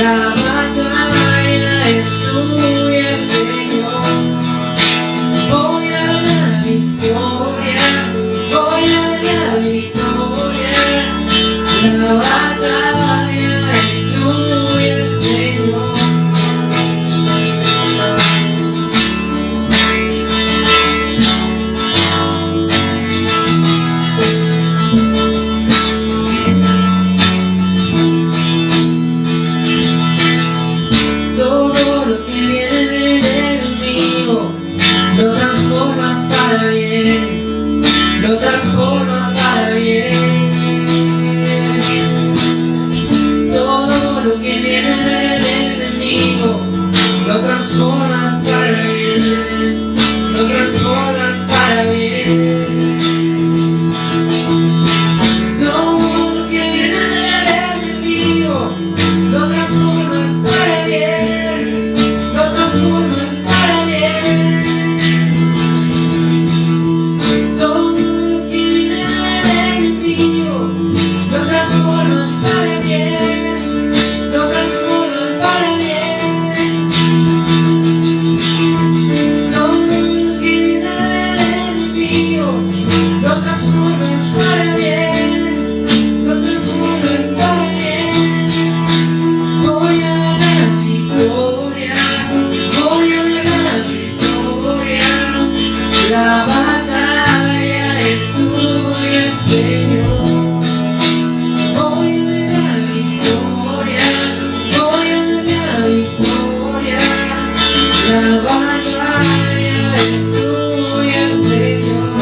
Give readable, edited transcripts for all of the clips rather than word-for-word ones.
La batalla es tuya, Señor. Voy a ver la victoria, voy a ver la victoria. La batalla es tuya, Señor. Todo lo que viene del enemigo lo transformas para bien, lo transformas para bien. Todo lo que viene del enemigo lo transformas para bien, lo transformas para bien. Todo lo que viene del enemigo lo transformas para bien, lo transformas para bien. Todo lo que viene del enemigo lo transformas para bien, lo transformas para bien. Todo lo que viene del enemigo lo transformas para bien, lo transformas para bien. Voy a ver la victoria, voy a ver la victoria. La batalla es tuya, Señor. Voy a ver la victoria, voy a ver la victoria. La batalla es tuya, Señor.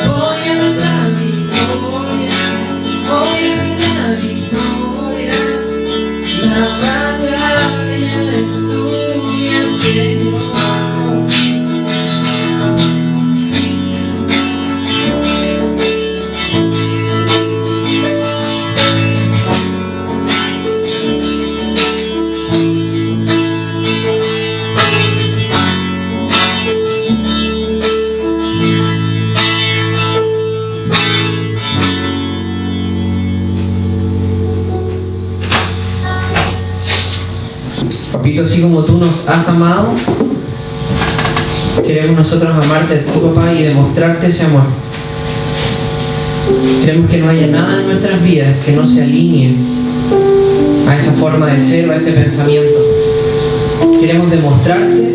Voy a ver la victoria, voy a ver la victoria. La batalla es tuya, Señor. Papito, así como tú nos has amado, queremos nosotros amarte a ti, papá, y demostrarte ese amor. Queremos que no haya nada en nuestras vidas que no se alinee a esa forma de ser o a ese pensamiento. Queremos demostrarte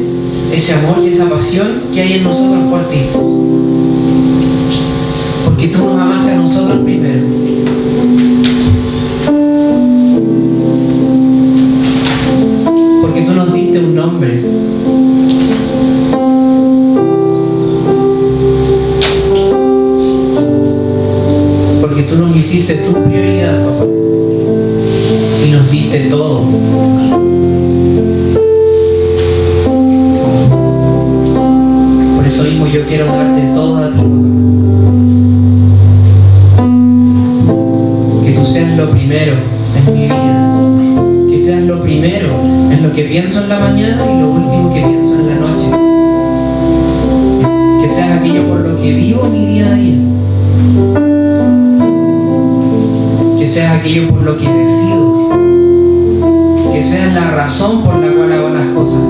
ese amor y esa pasión que hay en nosotros por ti. Porque tú nos amaste a nosotros primero. Porque tú nos diste un nombre. Porque tú nos hiciste tu prioridad, papá. Y nos diste todo. Por eso mismo yo quiero darte todo a ti, papá. Que tú seas lo primero en mi vida. Que seas lo primero en lo que pienso en la mañana y lo último que pienso en la noche. Que seas aquello por lo que vivo mi día a día. Que seas aquello por lo que decido. Que seas la razón por la cual hago las cosas.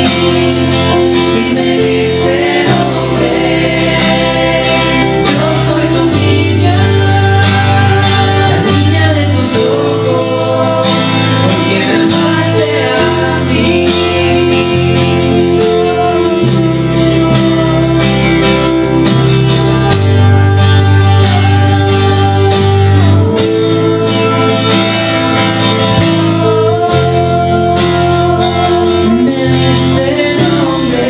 y me diste nombre. Yo soy tu niña, la niña de tus ojos, porque me amaste a mí. Me diste nombre,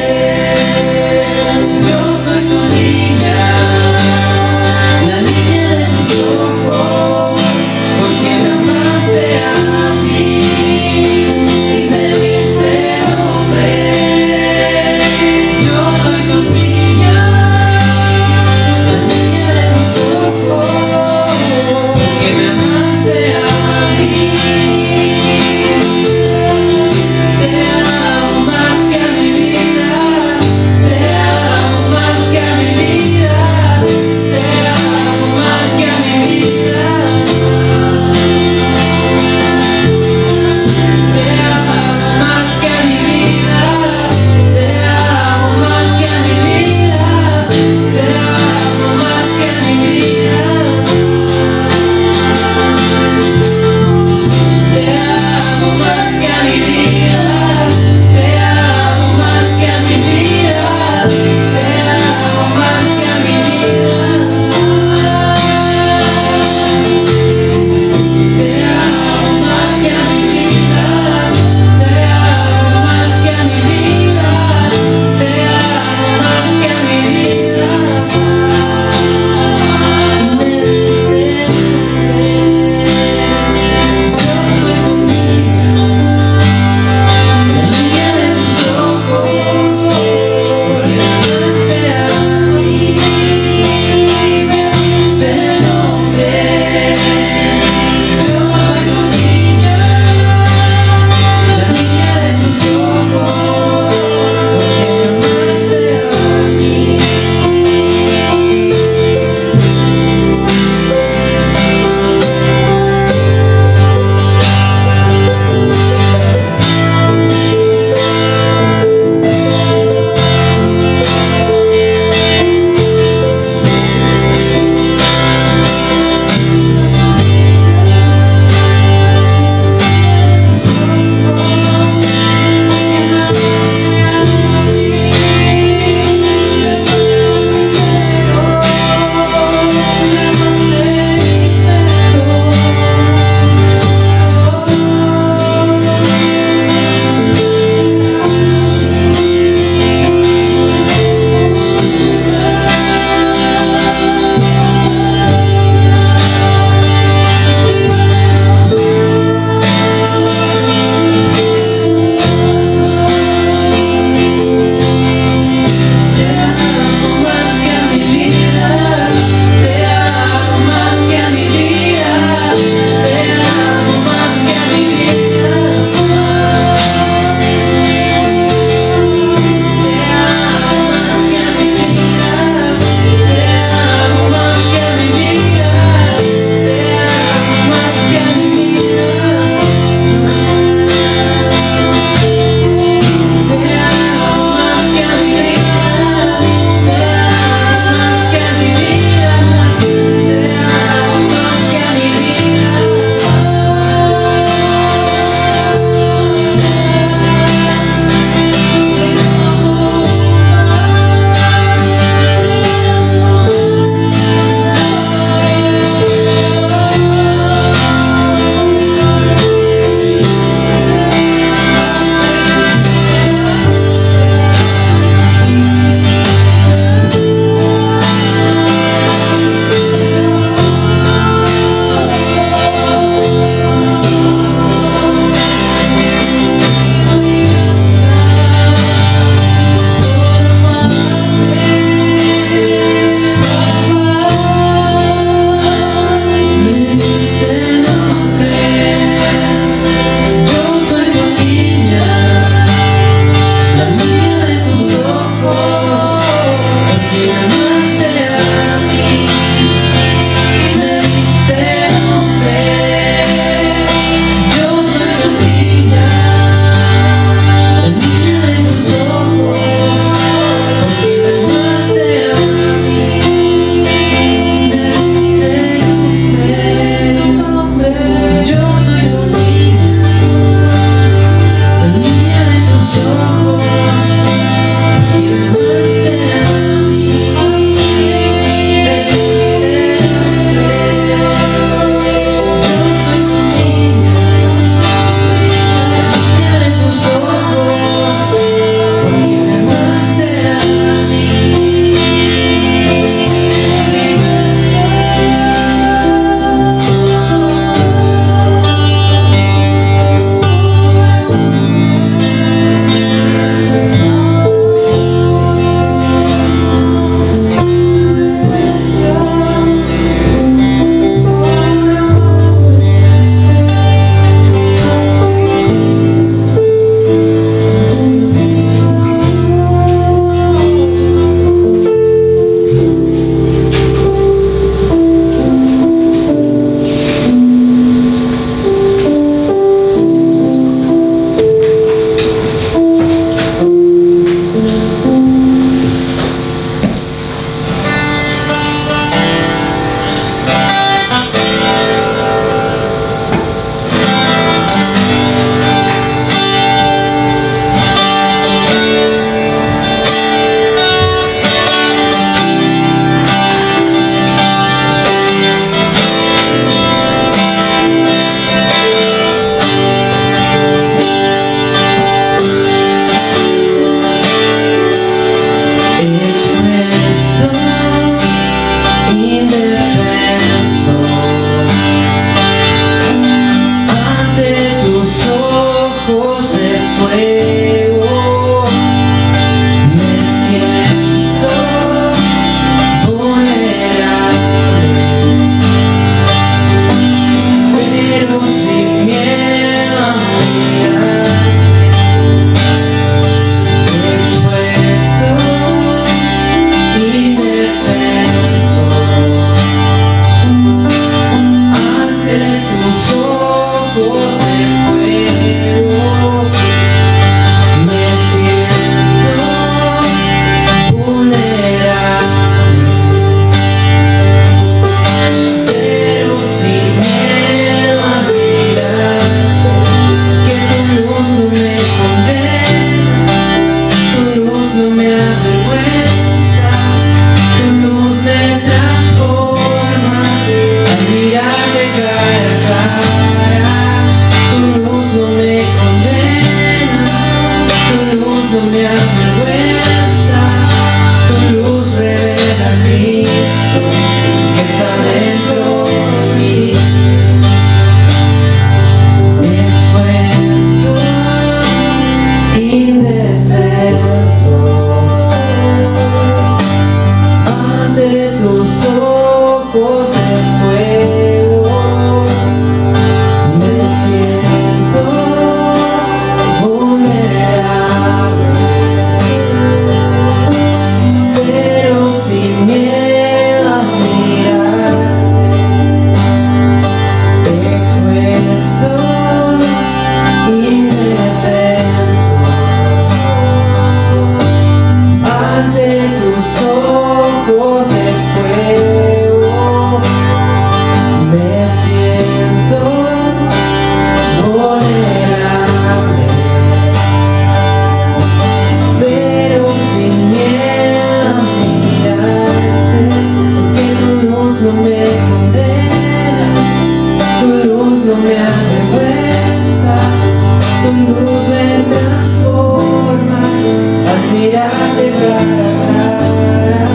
mirarte cara a cara.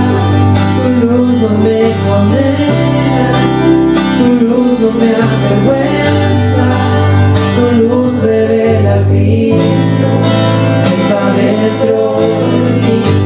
Tu luz no me condena, tu luz no me avergüenza, tu luz revela a Cristo, está dentro de mí.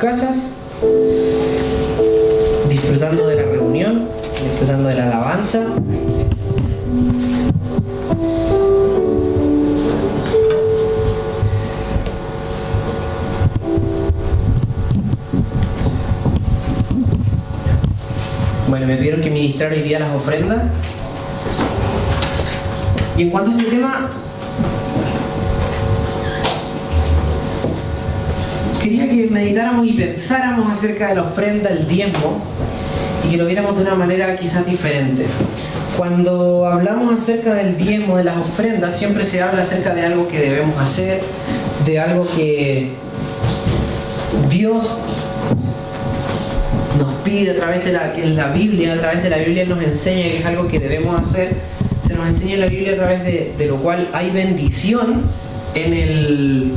casas, disfrutando de la reunión, disfrutando de la alabanza. Bueno, me pidieron que ministrara hoy día las ofrendas. Y en cuanto a este tema, quería que meditáramos y pensáramos acerca de la ofrenda, el diezmo, y que lo viéramos de una manera quizás diferente. Cuando hablamos acerca del diezmo, de las ofrendas, siempre se habla acerca de algo que debemos hacer, de algo que Dios nos pide a través de la Biblia, a través de la Biblia nos enseña que es algo que debemos hacer. Se nos enseña en la Biblia a través de lo cual hay bendición en el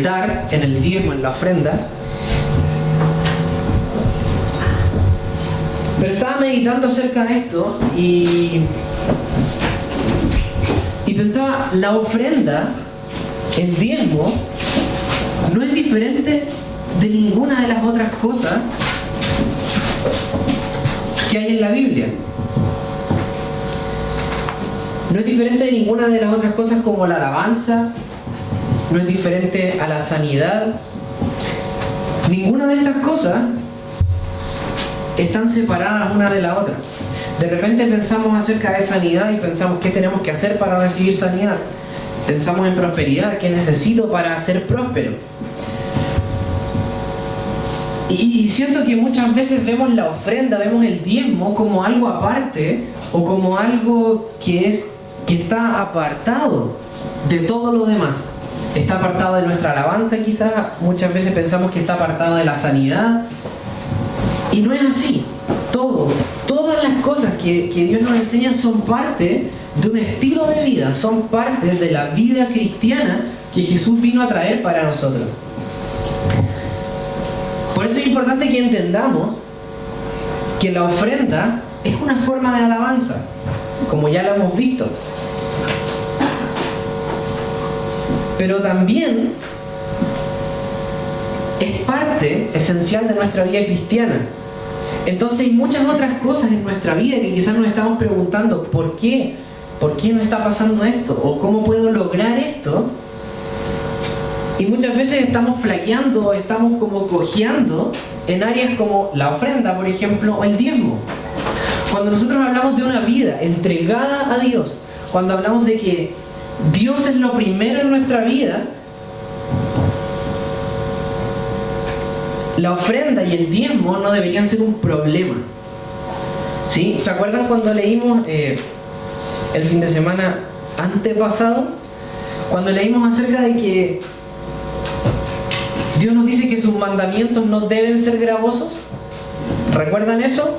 dar, en el diezmo, en la ofrenda. Pero estaba meditando acerca de esto y pensaba, la ofrenda, el diezmo, no es diferente de ninguna de las otras cosas que hay en la Biblia. No es diferente de ninguna de las otras cosas como la alabanza, no es diferente a la sanidad. Ninguna de estas cosas están separadas una de la otra. De repente pensamos acerca de sanidad y pensamos qué tenemos que hacer para recibir sanidad. Pensamos en prosperidad, qué necesito para ser próspero. Y siento que muchas veces vemos la ofrenda, vemos el diezmo como algo aparte o como algo que está apartado de todo lo demás. Está apartado de nuestra alabanza quizás, muchas veces pensamos que está apartado de la sanidad. Y no es así. Todas las cosas que Dios nos enseña son parte de un estilo de vida, son parte de la vida cristiana que Jesús vino a traer para nosotros. Por eso es importante que entendamos que la ofrenda es una forma de alabanza, como ya lo hemos visto. Pero también es parte esencial de nuestra vida cristiana. Entonces hay muchas otras cosas en nuestra vida que quizás nos estamos preguntando ¿por qué? ¿Por qué no está pasando esto? ¿O cómo puedo lograr esto? Y muchas veces estamos flaqueando, estamos como cojeando en áreas como la ofrenda, por ejemplo, o el diezmo. Cuando nosotros hablamos de una vida entregada a Dios, cuando hablamos de que Dios es lo primero en nuestra vida, la ofrenda y el diezmo no deberían ser un problema. ¿Sí? ¿Se acuerdan cuando leímos el fin de semana antepasado? Cuando leímos acerca de que Dios nos dice que sus mandamientos no deben ser gravosos. ¿Recuerdan eso?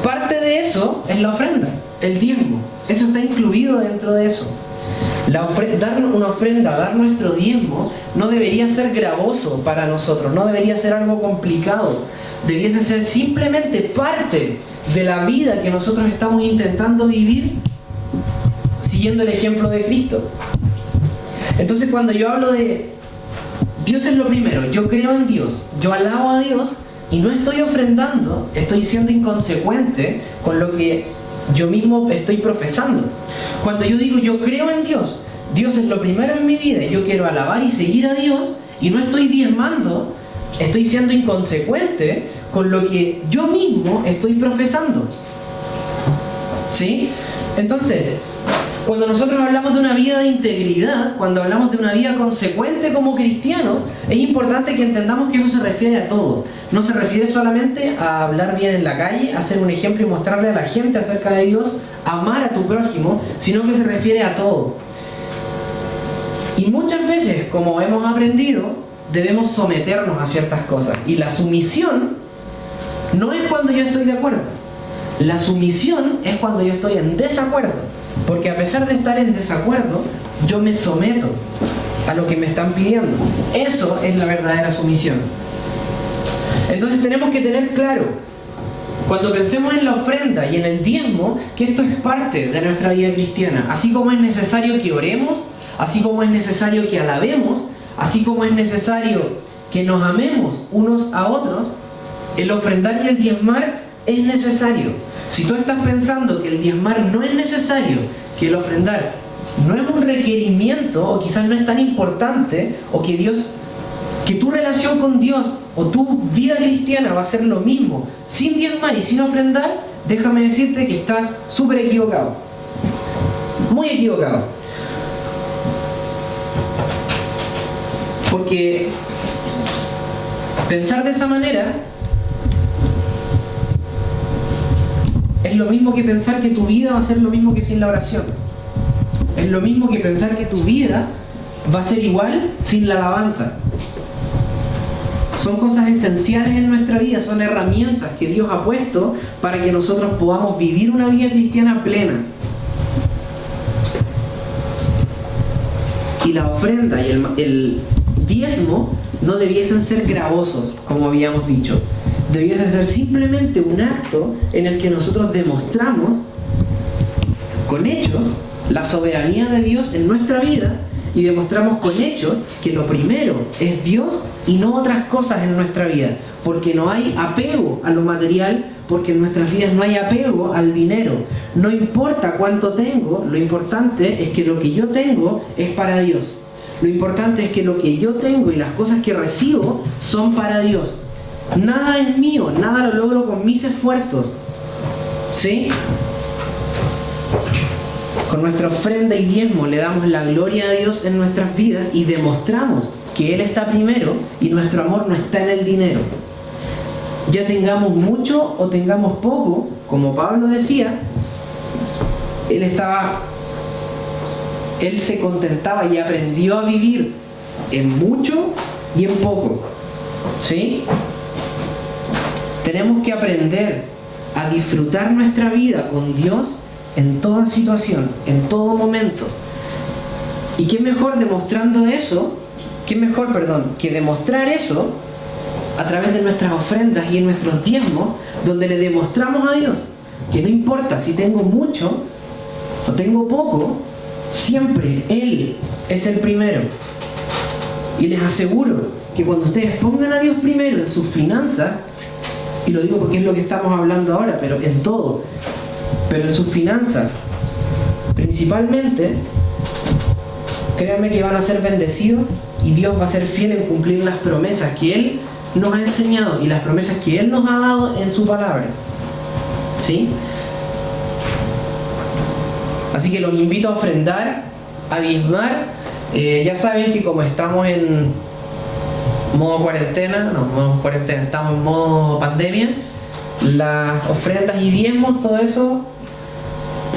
Parte de eso es la ofrenda, el diezmo. Eso está incluido dentro de eso. Dar una ofrenda, dar nuestro diezmo, no debería ser gravoso para nosotros, no debería ser algo complicado. Debiese ser simplemente parte de la vida que nosotros estamos intentando vivir siguiendo el ejemplo de Cristo. Entonces cuando yo hablo de Dios es lo primero, yo creo en Dios, yo alabo a Dios y no estoy ofrendando, estoy siendo inconsecuente con lo que yo mismo estoy profesando. Cuando yo digo yo creo en Dios, Dios es lo primero en mi vida y yo quiero alabar y seguir a Dios y no estoy diezmando, estoy siendo inconsecuente con lo que yo mismo estoy profesando. ¿Sí? Entonces, cuando nosotros hablamos de una vida de integridad, cuando hablamos de una vida consecuente como cristianos, es importante que entendamos que eso se refiere a todo. No se refiere solamente a hablar bien en la calle, a hacer un ejemplo y mostrarle a la gente acerca de Dios, amar a tu prójimo, sino que se refiere a todo. Y muchas veces, como hemos aprendido, debemos someternos a ciertas cosas. Y la sumisión no es cuando yo estoy de acuerdo. La sumisión es cuando yo estoy en desacuerdo. Porque a pesar de estar en desacuerdo, yo me someto a lo que me están pidiendo. Eso es la verdadera sumisión. Entonces tenemos que tener claro, cuando pensemos en la ofrenda y en el diezmo, que esto es parte de nuestra vida cristiana. Así como es necesario que oremos, así como es necesario que alabemos, así como es necesario que nos amemos unos a otros, el ofrendar y el diezmar es necesario. Si tú estás pensando que el diezmar no es necesario, que el ofrendar no es un requerimiento, o quizás no es tan importante, o que tu relación con Dios o tu vida cristiana va a ser lo mismo sin diezmar y sin ofrendar, déjame decirte que estás súper equivocado. Muy equivocado. Porque pensar de esa manera es lo mismo que pensar que tu vida va a ser lo mismo que sin la oración. Es lo mismo que pensar que tu vida va a ser igual sin la alabanza. Son cosas esenciales en nuestra vida, son herramientas que Dios ha puesto para que nosotros podamos vivir una vida cristiana plena. Y la ofrenda y el diezmo no debiesen ser gravosos, como habíamos dicho. Debiese ser simplemente un acto en el que nosotros demostramos con hechos la soberanía de Dios en nuestra vida, y demostramos con hechos que lo primero es Dios y no otras cosas en nuestra vida, porque no hay apego a lo material, porque en nuestras vidas no hay apego al dinero. No importa cuánto tengo, lo importante es que lo que yo tengo es para Dios. Lo importante es que lo que yo tengo y las cosas que recibo son para Dios. Nada es mío, nada lo logro con mis esfuerzos. ¿Sí? Con nuestra ofrenda y diezmo le damos la gloria a Dios en nuestras vidas y demostramos que Él está primero y nuestro amor no está en el dinero. Ya tengamos mucho o tengamos poco, como Pablo decía, Él se contentaba y aprendió a vivir en mucho y en poco. ¿Sí? Tenemos que aprender a disfrutar nuestra vida con Dios en toda situación, en todo momento. ¿Y qué mejor demostrando eso? Que demostrar eso a través de nuestras ofrendas y en nuestros diezmos, donde le demostramos a Dios que no importa si tengo mucho o tengo poco, siempre Él es el primero. Y les aseguro que cuando ustedes pongan a Dios primero en sus finanzas, y lo digo porque es lo que estamos hablando ahora, pero en todo, pero en sus finanzas principalmente, créanme que van a ser bendecidos y Dios va a ser fiel en cumplir las promesas que Él nos ha enseñado y las promesas que Él nos ha dado en su palabra. ¿Sí? Así que los invito a ofrendar, a diezmar. Ya saben que como estamos en modo cuarentena, estamos en modo pandemia, las ofrendas y diezmos, todo eso,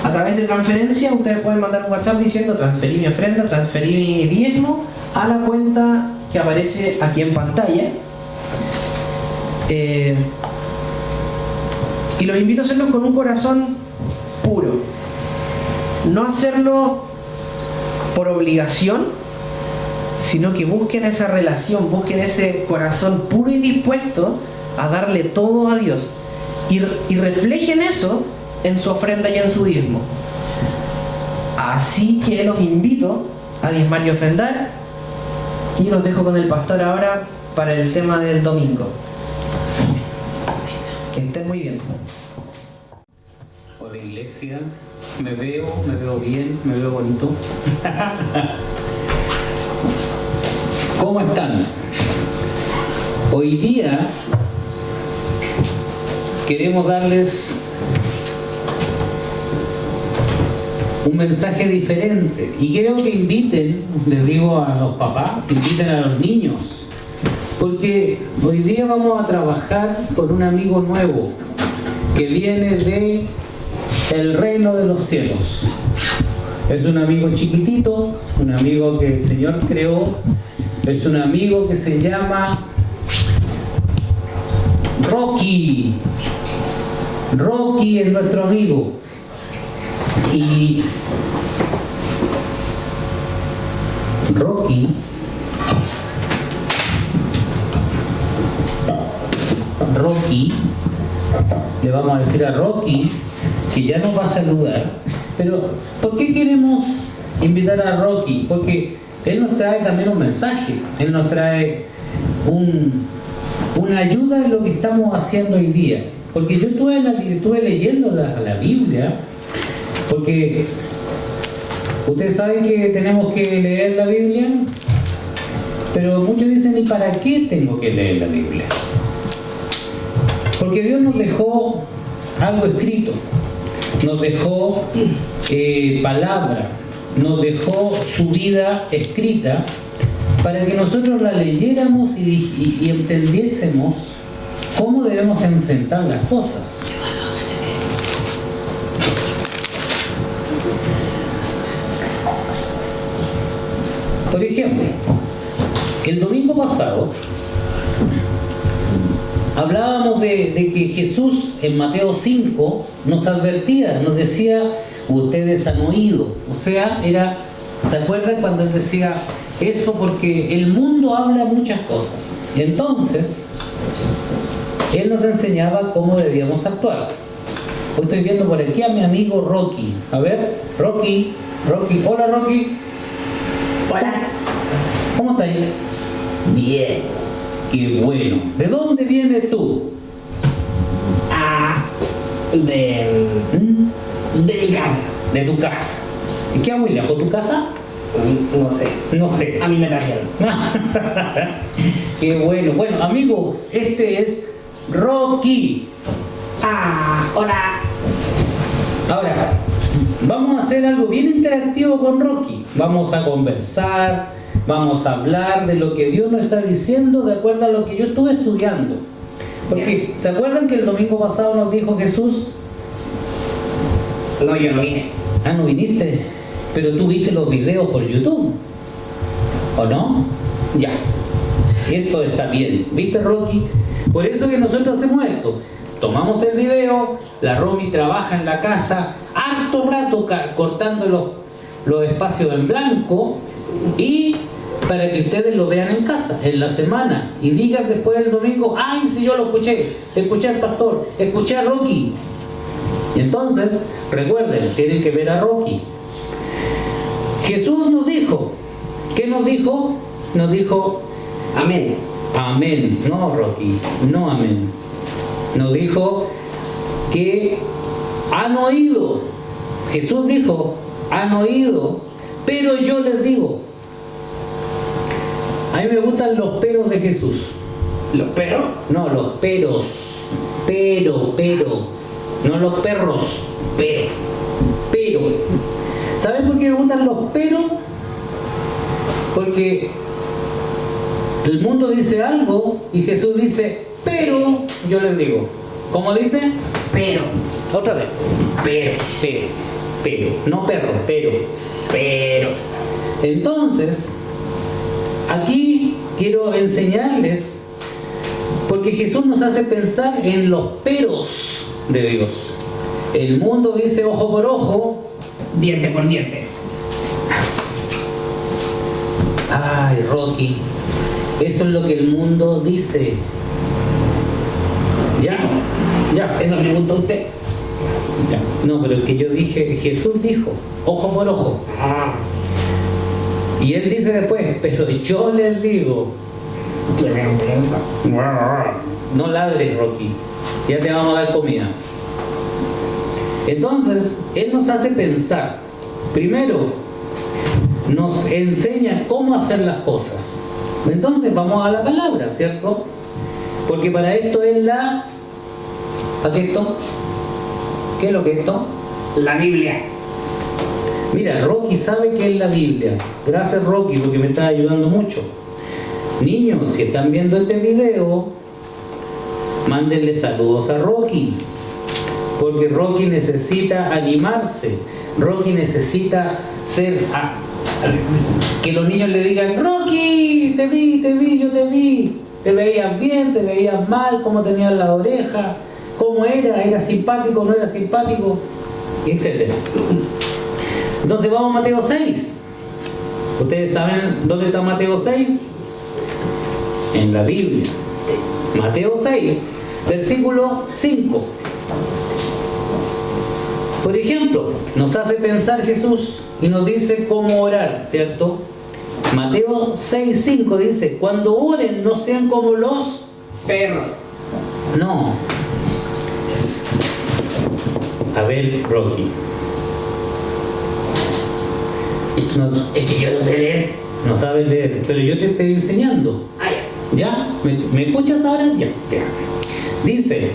a través de transferencia, ustedes pueden mandar un WhatsApp diciendo transferí mi ofrenda, transferí mi diezmo a la cuenta que aparece aquí en pantalla. Y los invito a hacerlo con un corazón puro. No hacerlo por obligación, sino que busquen esa relación, busquen ese corazón puro y dispuesto a darle todo a Dios. Y reflejen eso en su ofrenda y en su diezmo. Así que los invito a diezmar y ofrendar. Y los dejo con el pastor ahora para el tema del domingo. Que estén muy bien. Hola iglesia, me veo bien, me veo bonito. ¿Cómo están? Hoy día queremos darles un mensaje diferente y quiero que inviten, les digo a los papás, que inviten a los niños, porque hoy día vamos a trabajar con un amigo nuevo que viene de el reino de los cielos. Es un amigo chiquitito, un amigo que el Señor creó, es un amigo que se llama Rocky. Rocky es nuestro amigo. Y Rocky le vamos a decir a Rocky que ya nos va a saludar. Pero ¿por qué queremos invitar a Rocky? Porque Él nos trae también un mensaje, Él nos trae una ayuda en lo que estamos haciendo hoy día. Porque yo estuve leyendo la Biblia, porque ustedes saben que tenemos que leer la Biblia, pero muchos dicen, ¿y para qué tengo que leer la Biblia? Porque Dios nos dejó algo escrito, nos dejó palabra, nos dejó su vida escrita para que nosotros la leyéramos y entendiésemos cómo debemos enfrentar las cosas. Por ejemplo, el domingo pasado hablábamos de que Jesús en Mateo 5 nos advertía, nos decía, ustedes han oído. O sea, ¿se acuerdan cuando él decía eso? Porque el mundo habla muchas cosas. Entonces, él nos enseñaba cómo debíamos actuar. Hoy estoy viendo por aquí a mi amigo Rocky. A ver, Rocky. Hola, Rocky. Hola. ¿Cómo estás? Bien. Qué bueno. ¿De dónde vienes tú? De mi casa. De tu casa. ¿Y qué muy lejos tu casa? No sé. No sé. A mí me trajeron. Qué bueno. Bueno, amigos, este es Rocky. Hola. Ahora, vamos a hacer algo bien interactivo con Rocky. Vamos a conversar, vamos a hablar de lo que Dios nos está diciendo de acuerdo a lo que yo estuve estudiando. Porque, ¿se acuerdan que el domingo pasado nos dijo Jesús? No, yo no vine. No viniste, pero tú viste los videos por YouTube, ¿o no? Ya, eso está bien. ¿Viste, Rocky? Por eso que nosotros hacemos esto. Tomamos el video, la Romy trabaja en la casa harto rato cortando los espacios en blanco, y para que ustedes lo vean en casa, en la semana, y digan después del domingo, ¡ay, si yo lo escuché al pastor, escuché a Rocky! Y entonces, recuerden, tienen que ver a Rocky. Jesús nos dijo, ¿qué nos dijo? Nos dijo, amén. Amén. No, Rocky, no amén. Nos dijo que han oído. Jesús dijo, han oído, pero yo les digo. A mí me gustan los peros de Jesús. ¿Los perros? No, los peros. Pero. No los perros. Pero. ¿Saben por qué me gustan los peros? Porque el mundo dice algo y Jesús dice, pero yo les digo. ¿Cómo dice? Pero. Otra vez. Pero. No perro, pero. Entonces, aquí quiero enseñarles, porque Jesús nos hace pensar en los peros de Dios. El mundo dice ojo por ojo, Diente por diente. ay, Rocky, eso es lo que el mundo dice. Ya, Eso pregunta usted. ya. No, pero es que yo dije, Jesús dijo, ojo por ojo. Y él dice después, pero yo les digo, no ladres, Rocky, ya te vamos a dar comida. Entonces, él nos hace pensar. Primero, nos enseña cómo hacer las cosas. Entonces, vamos a la palabra, ¿cierto? Porque para esto es la... ¿Para qué esto? ¿Qué es lo que es esto? La Biblia. Mira, Rocky sabe qué es la Biblia. Gracias, Rocky, porque me está ayudando mucho. Niños, si están viendo este video, mándenle saludos a Rocky, porque Rocky necesita animarse. Rocky necesita que los niños le digan, Rocky, te vi, yo te vi. Te veías bien, te veías mal, cómo tenías la oreja, cómo era simpático, no era simpático, etc. Entonces vamos a Mateo 6. ¿Ustedes saben dónde está Mateo 6? En la Biblia. Mateo 6, versículo 5. Por ejemplo, nos hace pensar Jesús y nos dice cómo orar, ¿cierto? Mateo 6:5 dice, cuando oren no sean como los Perros. No. A ver, Rocky. No, Es que yo no sé leer. no sabes leer, pero yo te estoy enseñando. Ah, ya. ¿Ya? ¿Me escuchas ahora? Ya. Dice,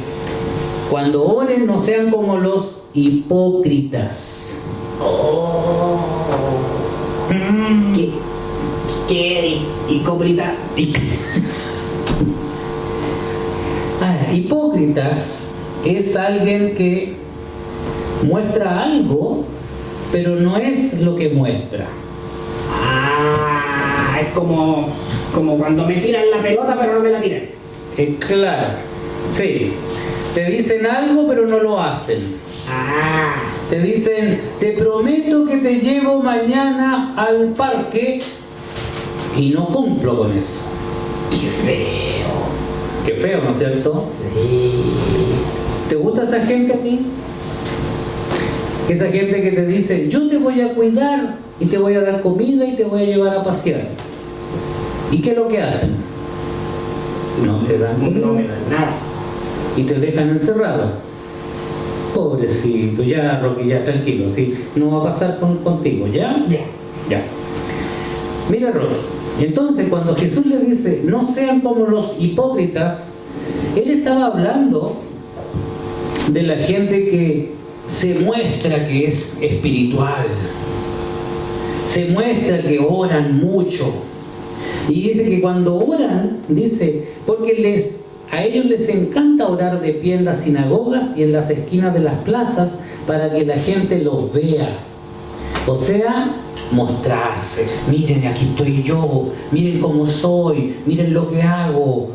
cuando oren no sean como los hipócritas. Oh. ¿Qué? Hipócrita. Hipócritas es alguien que muestra algo, pero no es lo que muestra. Ah, es como cuando me tiran la pelota pero no me la tiran. Claro, sí. Te dicen algo, pero no lo hacen. Ah, Te dicen, te prometo que te llevo mañana al parque y no cumplo con eso. qué feo. Qué feo, ¿no es cierto? Sí. ¿Te gusta esa gente a ti? Esa gente que te dice, yo te voy a cuidar y te voy a dar comida y te voy a llevar a pasear. ¿Y qué es lo que hacen? No te dan comida. No me dan nada. Y te dejan encerrado. Pobrecito, ya Rocky, ya tranquilo, ¿sí? No va a pasar contigo, ¿ya? Ya. Ya. Mira Rocky, entonces cuando Jesús le dice, no sean como los hipócritas, Él estaba hablando de la gente que se muestra que es espiritual, se muestra que oran mucho. Y dice que cuando oran, dice, porque a ellos les encanta orar de pie en las sinagogas y en las esquinas de las plazas para que la gente los vea. O sea, mostrarse. Miren, aquí estoy yo. Miren cómo soy. Miren lo que hago.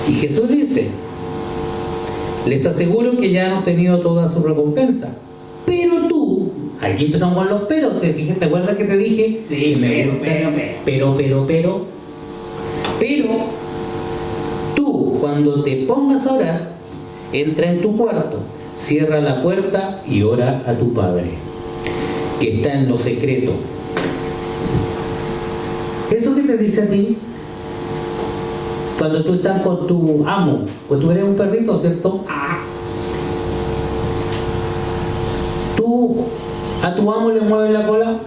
Y Jesús dice, les aseguro que ya han obtenido toda su recompensa. Pero tú, aquí empezamos con los pero. ¿Te acuerdas que te dije? Sí, Que me gusta. Pero tú, cuando te pongas a orar, entra en tu cuarto, cierra la puerta y ora a tu Padre, que está en lo secreto. ¿Eso qué te dice a ti? Cuando tú estás con tu amo, pues tú eres un perrito, ¿cierto? Ah, ¿Tú a tu amo le mueves la cola?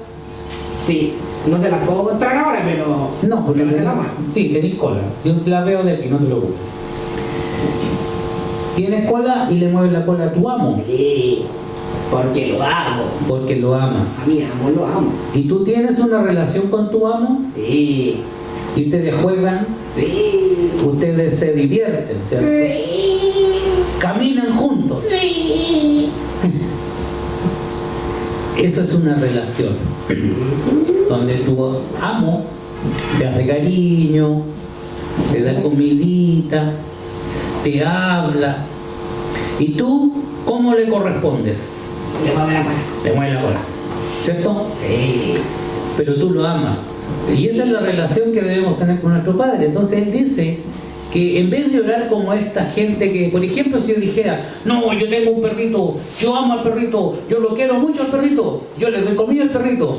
sí. No se la puedo mostrar ahora, pero... No, porque pero se la mano. sí, tenés cola. Yo la veo de aquí, no te preocupes. Tienes cola y le mueves la cola a tu amo, Sí. Porque lo amo. porque lo amas. A mi amo lo amo. ¿Y tú tienes una relación con tu amo? Sí. Y ustedes juegan, Sí. ustedes se divierten, ¿cierto? Caminan juntos. Eso es una relación donde tu amo te hace cariño, te da comidita, te habla. ¿Y tú cómo le correspondes? Le mueve la mano. Le mueves la cola, ¿cierto? Sí. Pero tú lo amas. Y esa es la relación que debemos tener con nuestro Padre. Entonces Él dice que en vez de orar como esta gente que, por ejemplo, si yo dijera, no, yo tengo un perrito, yo amo al perrito, yo lo quiero mucho al perrito, yo le doy comida al perrito,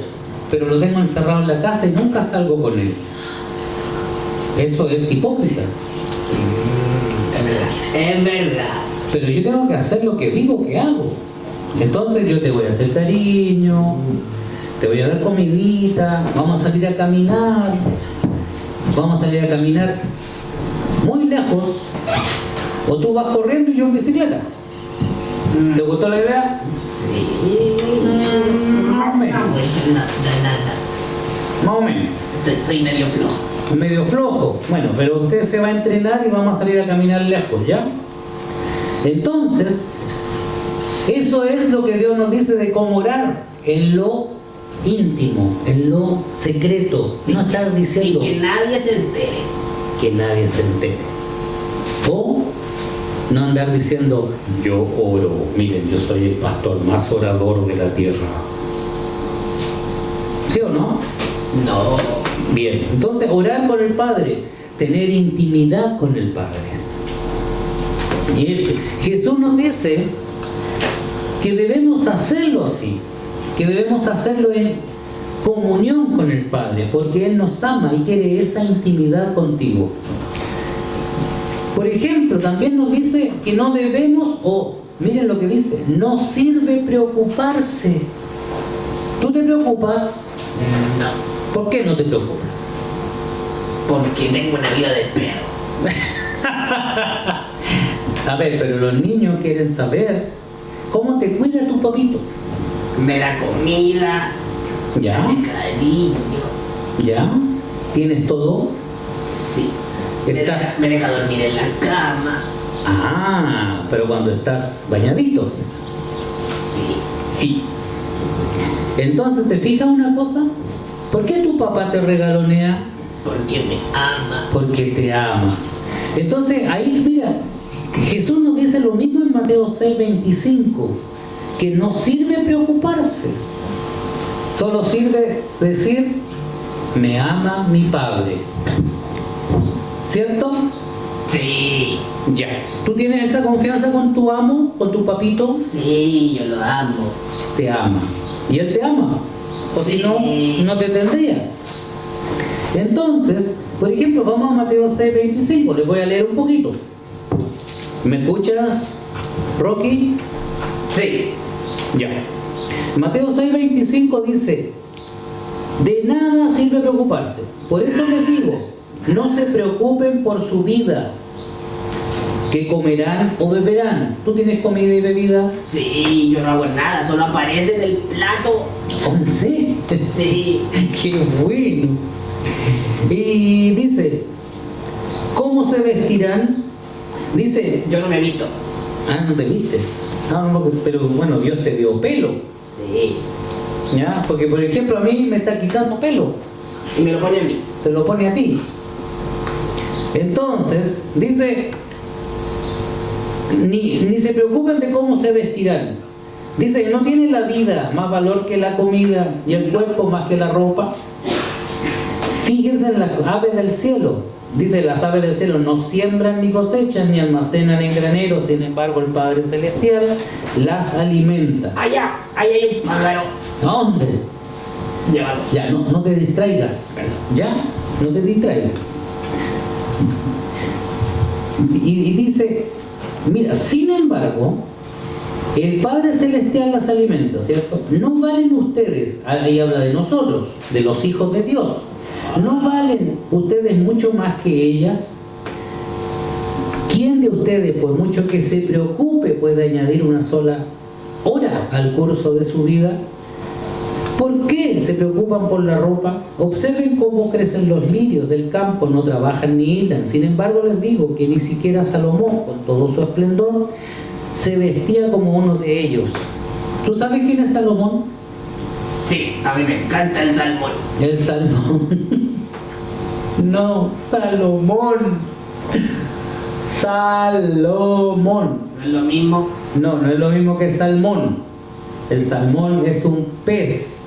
pero lo tengo encerrado en la casa y nunca salgo con él. Eso es hipócrita. Es verdad. Pero yo tengo que hacer lo que digo que hago. Entonces yo te voy a hacer cariño, te voy a dar comidita, vamos a salir a caminar, muy lejos, o tú vas corriendo y yo en bicicleta. ¿Te gustó la idea? Más o menos. Más o menos. Soy medio flojo. Medio flojo. Bueno, pero usted se va a entrenar y vamos a salir a caminar lejos, ¿ya? Entonces, eso es lo que Dios nos dice de cómo orar en lo íntimo, en lo secreto. No estar Y diciendo que nadie se entere. que nadie se entere. O no andar diciendo, yo oro, miren, yo soy el pastor más orador de la tierra. ¿Sí o no? No. Bien, entonces orar con el Padre, tener intimidad con el Padre. Y Jesús nos dice que debemos hacerlo así, que debemos hacerlo comunión con el Padre, porque Él nos ama y quiere esa intimidad contigo. Por ejemplo, también nos dice que no debemos, miren lo que dice, no sirve preocuparse. ¿Tú te preocupas? No, ¿Por qué no te preocupas? porque tengo una vida de perro. A ver, pero los niños quieren saber cómo te cuida tu papito. Me da comida, ¿Ya? me da cariño. ¿Ya? ¿Tienes todo? Sí. Me deja dormir en la cama. Ah, pero cuando estás bañadito. Sí. Entonces, ¿te fijas una cosa? ¿Por qué tu papá te regalonea? Porque me ama. Porque te ama. Entonces, ahí, mira, Jesús nos dice lo mismo en Mateo 6:25, que no sirve preocuparse. Solo sirve decir, me ama mi Padre. ¿Cierto? Sí. Ya. ¿Tú tienes esa confianza con tu amo, con tu papito? Sí, yo lo amo. Te ama. Y él te ama. O si no, no te tendría. Entonces, por ejemplo, vamos a Mateo 6:25. Les voy a leer un poquito. ¿Me escuchas, Rocky? Sí. Ya. Mateo 6:25 dice, de nada sirve preocuparse. Por eso les digo, no se preocupen por su vida, que comerán o beberán. ¿Tú tienes comida y bebida? Sí, yo no hago nada, solo aparece en el plato. ¿En serio? Sí. ¡Qué bueno! Y dice, ¿cómo se vestirán? Dice, Yo no me visto. no te vistes. No, pero bueno, Dios te dio pelo. Sí. ¿Ya? Porque, por ejemplo, a mí me está quitando pelo. Y me lo pone a mí. Te lo pone a ti. Entonces, dice, ni se preocupen de cómo se vestirán. Dice que no tiene la vida más valor que la comida y el cuerpo más que la ropa. Fíjense en las aves del cielo. Dice, las aves del cielo no siembran ni cosechan ni almacenan en graneros, sin embargo el Padre Celestial las alimenta. Allá hay un pájaro. ¿A dónde? Llévalo. Ya, no te distraigas. ¿Ya? No te distraigas. Y dice, mira, sin embargo, el Padre Celestial las alimenta, ¿cierto? ¿No valen ustedes, ahí habla de nosotros, de los hijos de Dios, no valen ustedes mucho más que ellas? ¿Quién de ustedes, por mucho que se preocupe, puede añadir una sola hora al curso de su vida? ¿Por qué se preocupan por la ropa? Observen cómo crecen los lirios del campo, no trabajan ni hilan. Sin embargo, les digo que ni siquiera Salomón, con todo su esplendor, se vestía como uno de ellos. ¿Tú sabes quién es Salomón? Sí, a mí me encanta el salmón. El Salmón. No, Salomón. Salomón. ¿No es lo mismo? No es lo mismo que salmón. El salmón es un pez.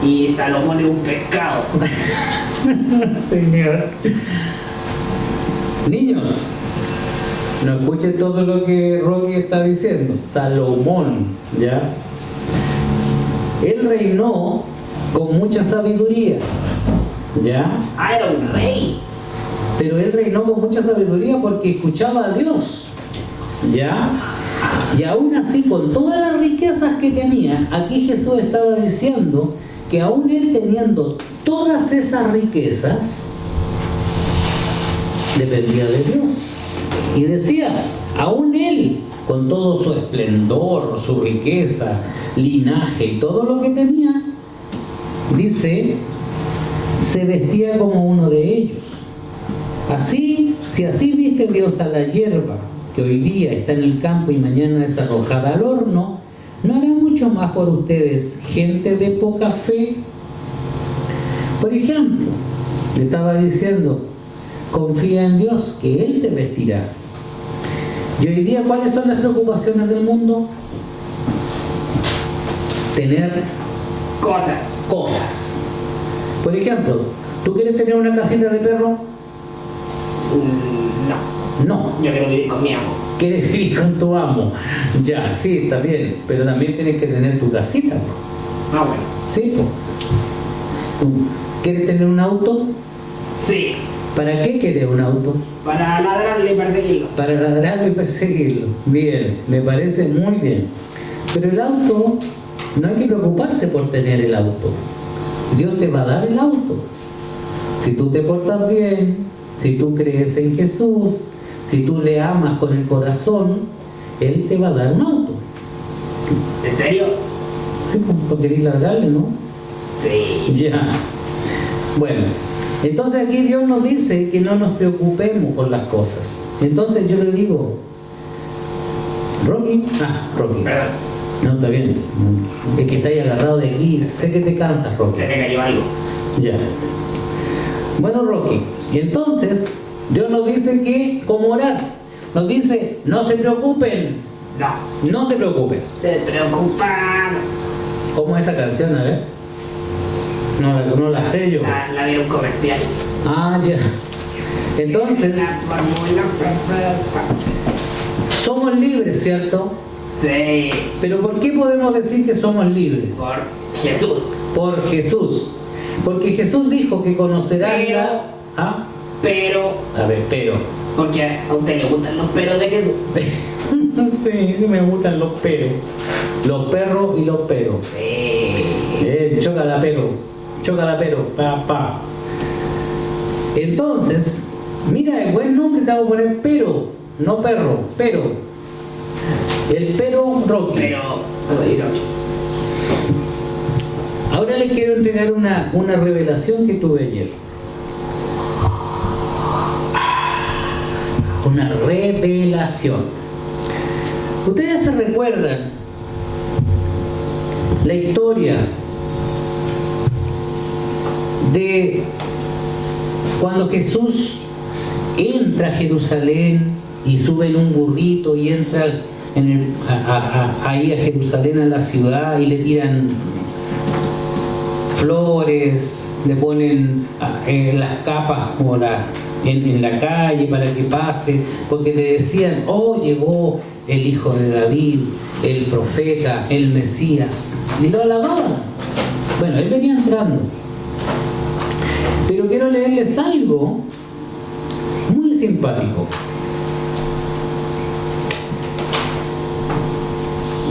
Y Salomón es un pescado. Señor. Niños, no escuchen todo lo que Rocky está diciendo. Salomón, ¿ya? Él reinó con mucha sabiduría, ¿ya? Ah, era un rey. Pero él reinó con mucha sabiduría porque escuchaba a Dios, ¿ya? Y aún así, con todas las riquezas que tenía, aquí Jesús estaba diciendo que aún él teniendo todas esas riquezas, dependía de Dios. Y decía, aún él, con todo su esplendor, su riqueza, linaje y todo lo que tenía, dice, se vestía como uno de ellos. Así, si así viste Dios a la hierba, que hoy día está en el campo y mañana es arrojada al horno, ¿no hará mucho más por ustedes, gente de poca fe? Por ejemplo, le estaba diciendo, confía en Dios, que Él te vestirá. Y hoy día, ¿cuáles son las preocupaciones del mundo? Tener cosas. Por ejemplo, ¿tú quieres tener una casita de perro? No. Yo quiero vivir con mi amo. ¿Quieres vivir con tu amo? Ya, sí, está bien. Pero también tienes que tener tu casita. Ah, bueno. ¿Sí? ¿Quieres tener un auto? Sí. ¿Para qué quieres un auto? Para ladrarle y perseguirlo. Para ladrarlo y perseguirlo. Bien, me parece muy bien. Pero el auto, no hay que preocuparse por tener el auto. Dios te va a dar el auto. Si tú te portas bien, si tú crees en Jesús, si tú le amas con el corazón, Él te va a dar un auto. ¿En serio? Sí, pues querés ladrarle, ¿no? Sí. Ya. Bueno, entonces aquí Dios nos dice que no nos preocupemos por las cosas. Entonces yo le digo, Rocky, Rocky. Perdón. No, está bien. Es que está ahí agarrado de aquí. Sé que te cansas, Rocky. Se me cayó algo. Ya. Bueno, Rocky. Y entonces, Dios nos dice que, como orar, nos dice, no se preocupen. No. No te preocupes. Se preocupan. ¿Cómo es esa canción? A ver. No la sé yo. La vi en un comercial. Ah, ya. Entonces, La fórmula perfecta. somos libres, ¿cierto? Sí. Pero ¿por qué podemos decir que somos libres? Por Jesús. Por Jesús. Porque Jesús dijo que conocerá Pero- la... ¿Ah? Pero, A ver, pero... porque a usted le gustan los pelos de Jesús. Sí, me gustan los peros. Los perros y los peros. Sí. Chócala pero, pa. Entonces, mira, el buen nombre te vamos a poner pero, no perro, pero. El pero Rocky. Pero, Ahora les quiero entregar una revelación que tuve ayer. Una revelación. Ustedes se recuerdan la historia de cuando Jesús entra a Jerusalén y sube en un burrito y entra ahí a Jerusalén, a la ciudad, y le tiran flores, le ponen las capas como en la calle para que pase, porque le decían, oh, llegó el hijo de David, el profeta, el Mesías, y lo alababan. Bueno, él venía entrando. Pero quiero leerles algo muy simpático.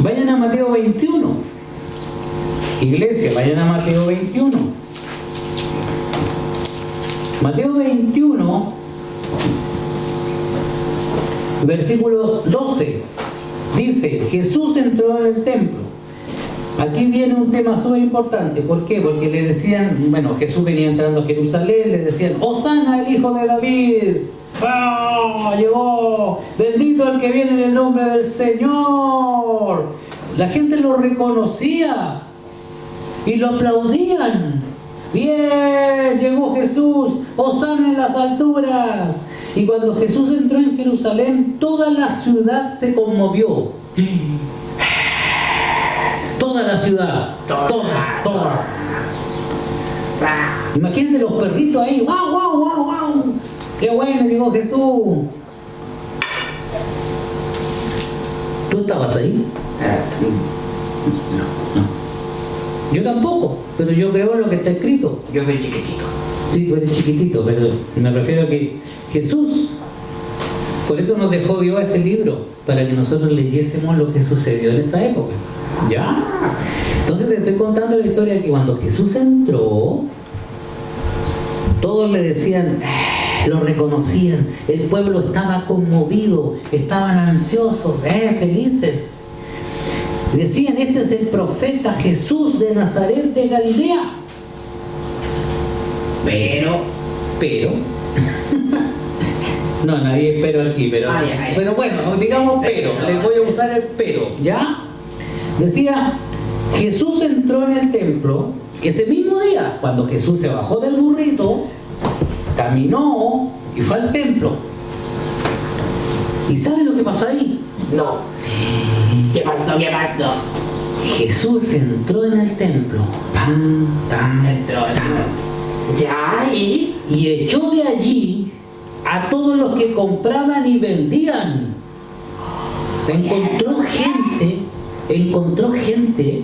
Vayan a Mateo 21. Iglesia, vayan a Mateo 21. Mateo 21, versículo 12. Dice, Jesús entró en el templo. Aquí viene un tema súper importante. ¿Por qué? Porque le decían, bueno, Jesús venía entrando a Jerusalén, le decían, Hosana, el hijo de David. ¡Oh, llegó! Bendito el que viene en el nombre del Señor. La gente lo reconocía y lo aplaudían. Bien, llegó Jesús, Hosana en las alturas. Y cuando Jesús entró en Jerusalén, toda la ciudad se conmovió. Toda la ciudad, toda. Imagínate los perritos ahí, ¡wow, wow, wow, wow! ¡Qué bueno llegó Jesús! ¿Tú estabas ahí? No. Yo tampoco, pero yo creo en lo que está escrito. Yo soy chiquitito. Sí, tú eres chiquitito, pero me refiero a que Jesús, por eso nos dejó Dios este libro, para que nosotros leyésemos lo que sucedió en esa época. ¿Ya? Entonces te estoy contando la historia de que cuando Jesús entró, todos le decían, lo reconocían, el pueblo estaba conmovido, estaban ansiosos, felices. Decían, este es el profeta Jesús de Nazaret de Galilea. Pero no, nadie pero aquí, pero bueno, digamos pero, les voy a usar el pero, ¿ya? Decía, Jesús entró en el templo ese mismo día, cuando Jesús se bajó del burrito, caminó y fue al templo. ¿Y saben lo que pasó ahí? No. ¿Qué pasó? Jesús entró en el templo, Entró. Ya, y echó de allí a todos los que compraban y vendían. Encontró gente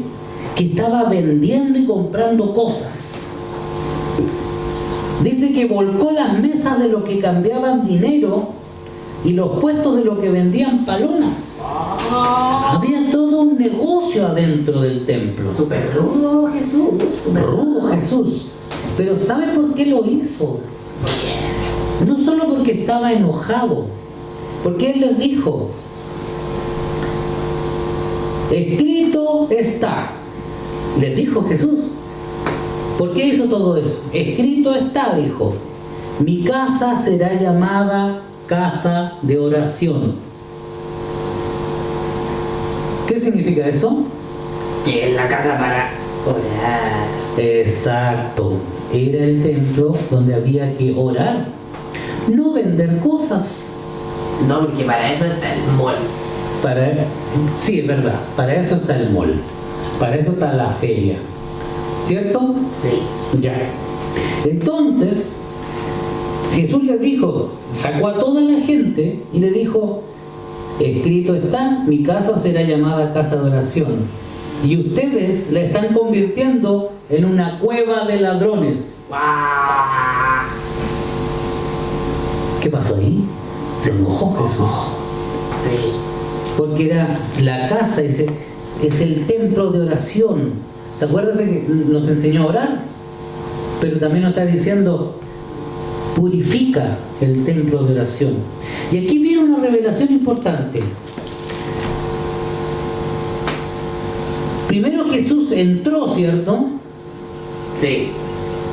que estaba vendiendo y comprando cosas. Dice que volcó las mesas de los que cambiaban dinero y los puestos de los que vendían palomas. Había todo un negocio adentro del templo. Súper rudo Jesús. Rudo Jesús. Pero ¿sabe por qué lo hizo? No solo porque estaba enojado, porque Él les dijo, escrito está. Les dijo Jesús. ¿Por qué hizo todo eso? Escrito está, dijo, mi casa será llamada casa de oración. ¿Qué significa eso? Que es la casa para orar. Exacto. Era el templo donde había que orar, no vender cosas. No, porque para eso está el mall. Sí, es verdad, para eso está el mall, para eso está la feria, ¿cierto? Sí. Ya. Entonces, Jesús le dijo, sacó a toda la gente y le dijo, escrito está, mi casa será llamada casa de oración. Y ustedes la están convirtiendo en una cueva de ladrones. ¡Guau! ¿Qué pasó ahí? Se enojó Jesús. Sí. Porque era la casa, es el templo de oración. ¿Te acuerdas de que nos enseñó a orar? Pero también nos está diciendo, purifica el templo de oración. Y aquí viene una revelación importante. Primero Jesús entró, ¿cierto? Sí.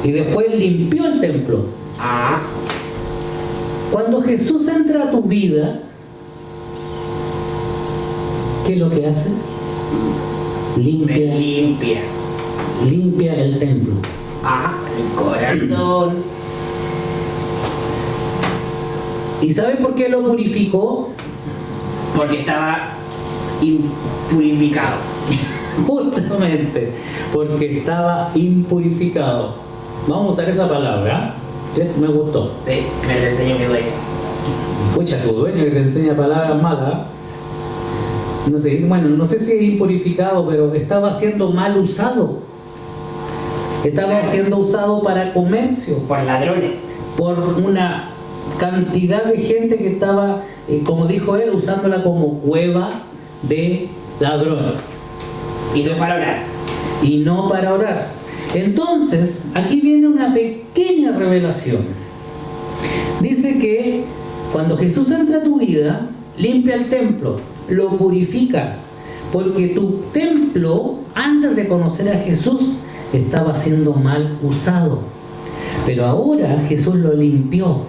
Y después limpió el templo. Ah. Cuando Jesús entra a tu vida, ¿qué es lo que hace? Limpia. Limpia el templo. Ah, el corazón. ¿Y sabe por qué lo purificó? Porque estaba impurificado. Justamente, porque estaba impurificado. Vamos a usar esa palabra, ¿sí? Me gustó. Sí, me lo enseñó mi dueño. Pucha, tu dueño que te enseña palabras malas. No sé, bueno, no sé si es impurificado, pero estaba siendo mal usado. Estaba siendo usado para comercio, Por ladrones. por una cantidad de gente que estaba, como dijo él, usándola como cueva de ladrones. Y no para orar. Y no para orar. Entonces, aquí viene una pequeña revelación. Dice que cuando Jesús entra a tu vida, limpia el templo, lo purifica, porque tu templo, antes de conocer a Jesús, estaba siendo mal usado. Pero ahora Jesús lo limpió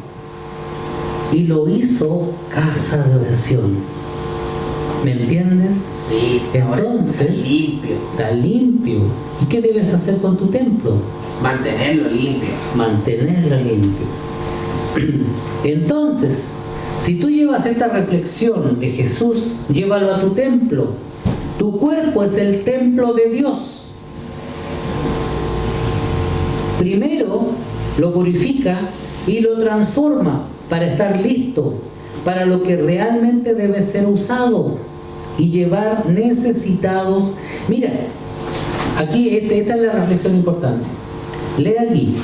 y lo hizo casa de oración. ¿Me entiendes? Sí, Entonces, ahora está limpio. está limpio. ¿Y qué debes hacer con tu templo? Mantenerlo limpio. Mantenerlo limpio. Entonces, si tú llevas esta reflexión de Jesús, llévalo a tu templo. Tu cuerpo es el templo de Dios. Primero lo purifica y lo transforma para estar listo para lo que realmente debe ser usado y llevar necesitados. Mira, aquí esta es la reflexión importante. Lee aquí.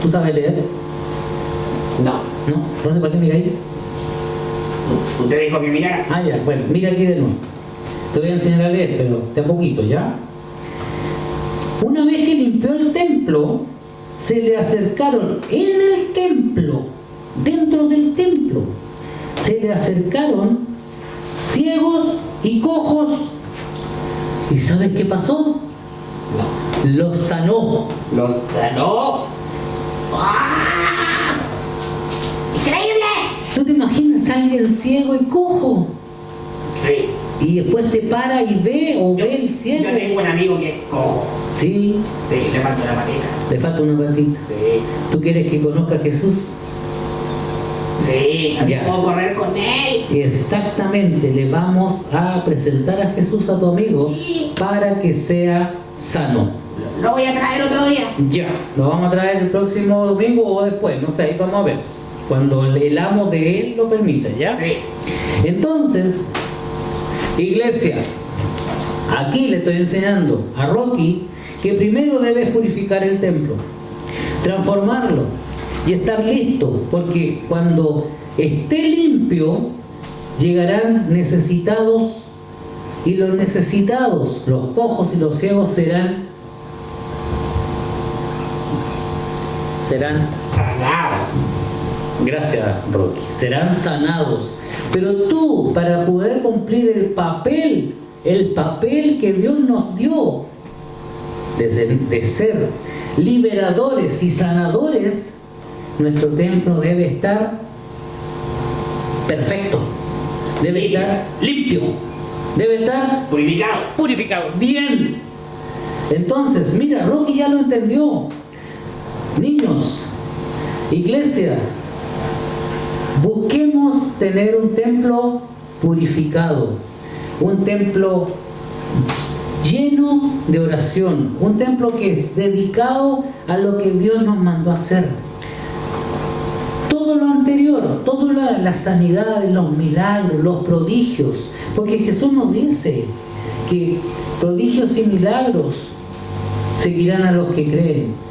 ¿Tú sabes leer? No. ¿No? Entonces, ¿para qué mira ahí? Usted dijo que mirara. Ah, ya, bueno, mira aquí de nuevo. Te voy a enseñar a leer, pero de a poquito, ¿ya? Una vez que limpió el templo, se le acercaron en el templo, dentro del templo, se le acercaron ciegos y cojos. ¿Y sabes qué pasó? No. Los sanó. Los sanó. ¡Ah! ¡Increíble! ¿Tú te imaginas a alguien ciego y cojo? Sí. Y después se para y ve o ve el ciego. Yo tengo un amigo que es cojo. Sí, Sí, le falta una patita. le falta una patita. Sí. ¿Tú quieres que conozca a Jesús? Sí. Así Ya. puedo correr con él. Exactamente, le vamos a presentar a Jesús a tu amigo para que sea sano. Lo voy a traer otro día. Ya, lo vamos a traer el próximo domingo o después, no sé, ahí vamos a ver. Cuando el amo de él lo permita, ¿ya? Sí. Entonces, iglesia, aquí le estoy enseñando a Rocky que primero debes purificar el templo. transformarlo y estar listo, porque cuando esté limpio llegarán necesitados, y los necesitados, los cojos y los ciegos serán Sanados. gracias Rocky, serán sanados. Pero tú, para poder cumplir el papel que Dios nos dio de ser liberadores y sanadores, nuestro templo debe estar perfecto, debe estar limpio, debe estar purificado. Bien. Entonces, mira, Rocky ya lo entendió. Niños, iglesia, busquemos tener un templo purificado, un templo lleno de oración, un templo que es dedicado a lo que Dios nos mandó a hacer. Todo lo anterior, toda la sanidad, los milagros, los prodigios, porque Jesús nos dice que prodigios y milagros seguirán a los que creen.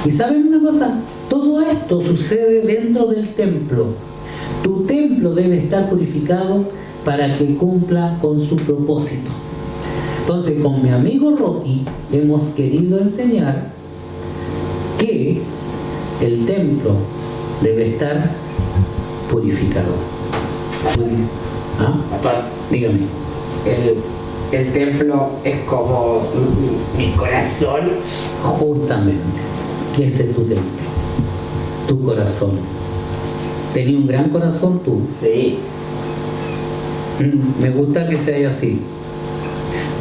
¿Y saben una cosa? Todo esto sucede dentro del templo. Tu templo debe estar purificado para que cumpla con su propósito. Entonces, con mi amigo Rocky hemos querido enseñar que el templo debe estar purificado. ¿Ah? Pastor, Dígame. el templo es como mi corazón. Justamente, ese es tu templo, tu corazón. ¿Tenías un gran corazón tú? Sí. Me gusta que sea así.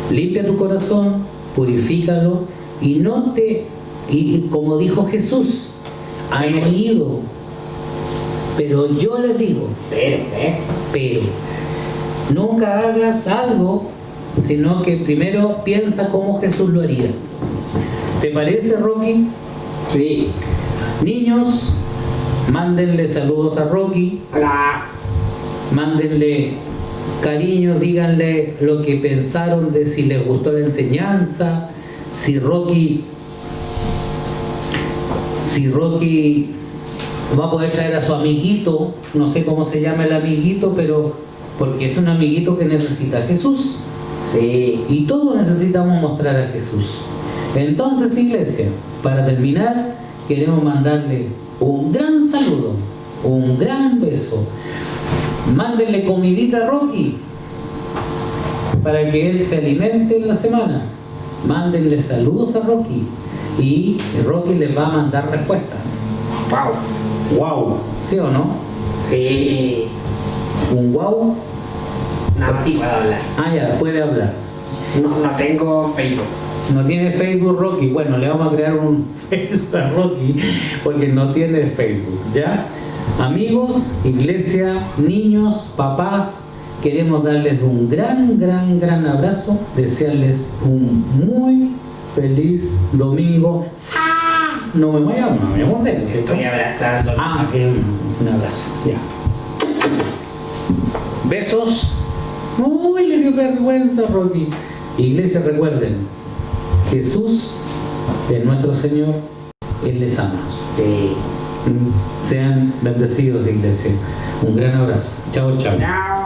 Limpia tu corazón, purifícalo y como dijo Jesús, han oído, pero yo les digo, pero nunca hagas algo, sino que primero piensa cómo Jesús lo haría. ¿Te parece, Rocky? Sí. Niños, mándenle saludos a Rocky. Hola. Mándenle cariño, díganle lo que pensaron de si les gustó la enseñanza, si Rocky va a poder traer a su amiguito, no sé cómo se llama el amiguito, pero porque es un amiguito que necesita a Jesús. Sí. Y todos necesitamos mostrar a Jesús. Entonces, iglesia, para terminar, queremos mandarle un gran saludo, un gran beso. Mándenle comidita a Rocky para que él se alimente en la semana. Mándenle saludos a Rocky y Rocky les va a mandar respuesta. Wow, ¿sí o no? Sí. Un wow. No, sí puedo hablar. Ah, ya, puede hablar. No tengo Facebook. No tiene Facebook Rocky. Bueno, le vamos a crear un Facebook a Rocky porque no tiene Facebook, ¿ya? Amigos, iglesia, niños, papás, queremos darles un gran abrazo, desearles un muy feliz domingo. No me voy a morder, ¿cierto? Estoy abrazando. Un abrazo, ya. Besos. Uy, le dio vergüenza, Rocky. Iglesia, recuerden, Jesús es nuestro Señor, Él les ama. Sí. Sean bendecidos, iglesia. Un gran abrazo. Chao, chao. Chao.